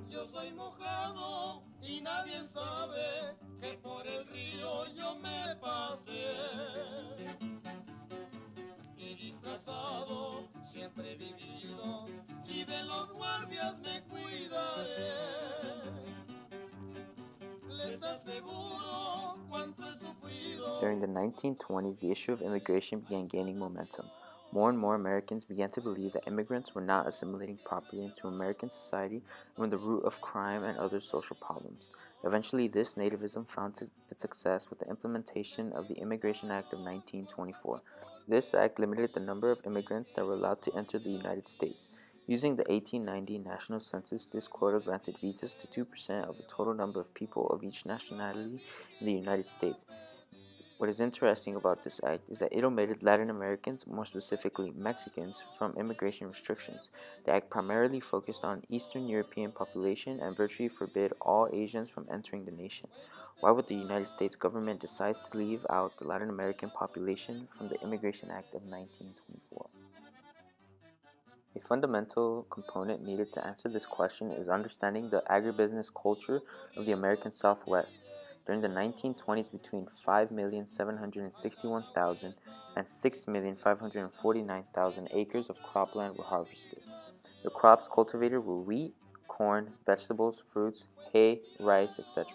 Yo soy mojado y nadie sabe que por el río yo me pasé. Y disfrazado siempre he vivido y de los guardias me cuidaré. Les aseguro cuánto he sufrido. During the 1920s, the issue of immigration began gaining momentum. More and more Americans began to believe that immigrants were not assimilating properly into American society and were the root of crime and other social problems. Eventually, this nativism found its success with the implementation of the Immigration Act of 1924. This act limited the number of immigrants that were allowed to enter the United States. Using the 1890 national census, this quota granted visas to 2% of the total number of people of each nationality in the United States. What is interesting about this act is that it omitted Latin Americans, more specifically Mexicans, from immigration restrictions. The act primarily focused on Eastern European population and virtually forbid all Asians from entering the nation. Why would the United States government decide to leave out the Latin American population from the Immigration Act of 1924? A fundamental component needed to answer this question is understanding the agribusiness culture of the American Southwest. During the 1920s, between 5,761,000 and 6,549,000 acres of cropland were harvested. The crops cultivated were wheat, corn, vegetables, fruits, hay, rice, etc.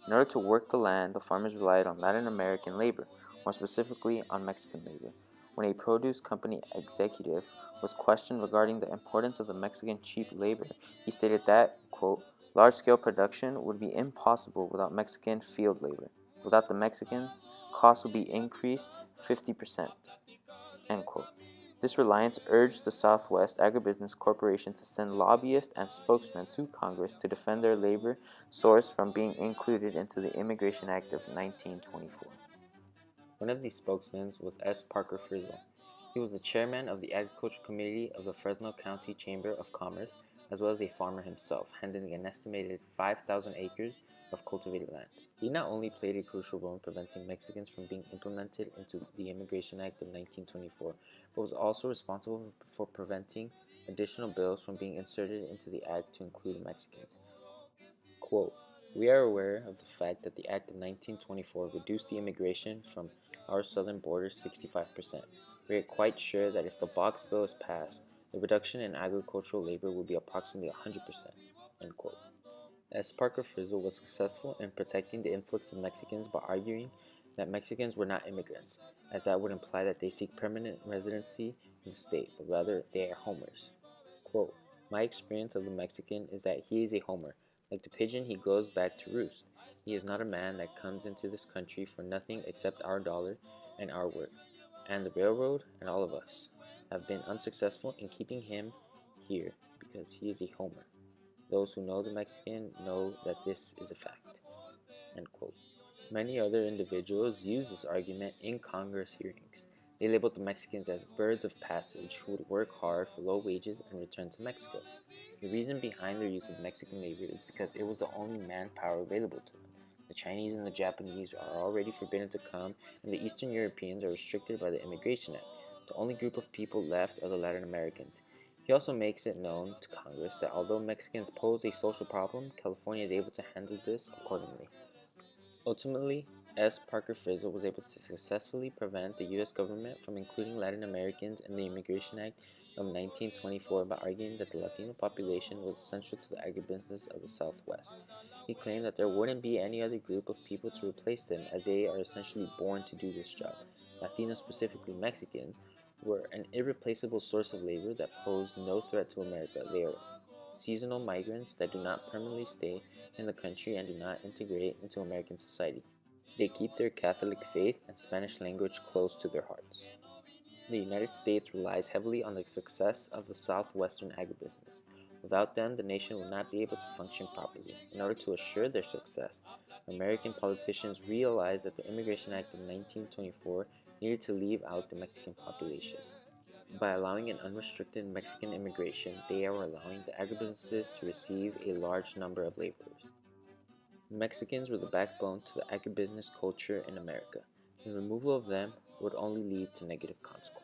In order to work the land, the farmers relied on Latin American labor, more specifically on Mexican labor. When a produce company executive was questioned regarding the importance of the Mexican cheap labor, he stated that, quote, large-scale production would be impossible without Mexican field labor. Without the Mexicans, costs would be increased 50%, end quote. This reliance urged the Southwest Agribusiness Corporation to send lobbyists and spokesmen to Congress to defend their labor source from being included into the Immigration Act of 1924. One of these spokesmen was S. Parker Frizzle. He was the chairman of the Agriculture Committee of the Fresno County Chamber of Commerce, as well as a farmer himself, handling an estimated 5,000 acres of cultivated land. He not only played a crucial role in preventing Mexicans from being implemented into the Immigration Act of 1924, but was also responsible for preventing additional bills from being inserted into the Act to include Mexicans. Quote, we are aware of the fact that the Act of 1924 reduced the immigration from our southern border 65%. We are quite sure that if the box bill is passed, the reduction in agricultural labor will be approximately 100%. End quote. S. Parker Frizzle was successful in protecting the influx of Mexicans by arguing that Mexicans were not immigrants, as that would imply that they seek permanent residency in the state, but rather they are homers. Quote, my experience of the Mexican is that he is a homer. Like the pigeon, he goes back to roost. He is not a man that comes into this country for nothing except our dollar and our work. And the railroad and all of us have been unsuccessful in keeping him here because he is a homer. Those who know the Mexican know that this is a fact. End quote. Many other individuals use this argument in Congress hearings. They labeled the Mexicans as birds of passage who would work hard for low wages and return to Mexico. The reason behind their use of Mexican labor is because it was the only manpower available to them. The Chinese and the Japanese are already forbidden to come, and the Eastern Europeans are restricted by the Immigration Act. The only group of people left are the Latin Americans. He also makes it known to Congress that although Mexicans pose a social problem, California is able to handle this accordingly. Ultimately, S. Parker Frizzle was able to successfully prevent the U.S. government from including Latin Americans in the Immigration Act of 1924 by arguing that the Latino population was essential to the agribusiness of the Southwest. He claimed that there wouldn't be any other group of people to replace them, as they are essentially born to do this job. Latinos, specifically Mexicans, were an irreplaceable source of labor that posed no threat to America. They are seasonal migrants that do not permanently stay in the country and do not integrate into American society. They keep their Catholic faith and Spanish language close to their hearts. The United States relies heavily on the success of the southwestern agribusiness. Without them, the nation will not be able to function properly. In order to assure their success, American politicians realized that the Immigration Act of 1924 needed to leave out the Mexican population. By allowing an unrestricted Mexican immigration, they are allowing the agribusinesses to receive a large number of laborers. Mexicans were the backbone to the agribusiness culture in America. The removal of them would only lead to negative consequences.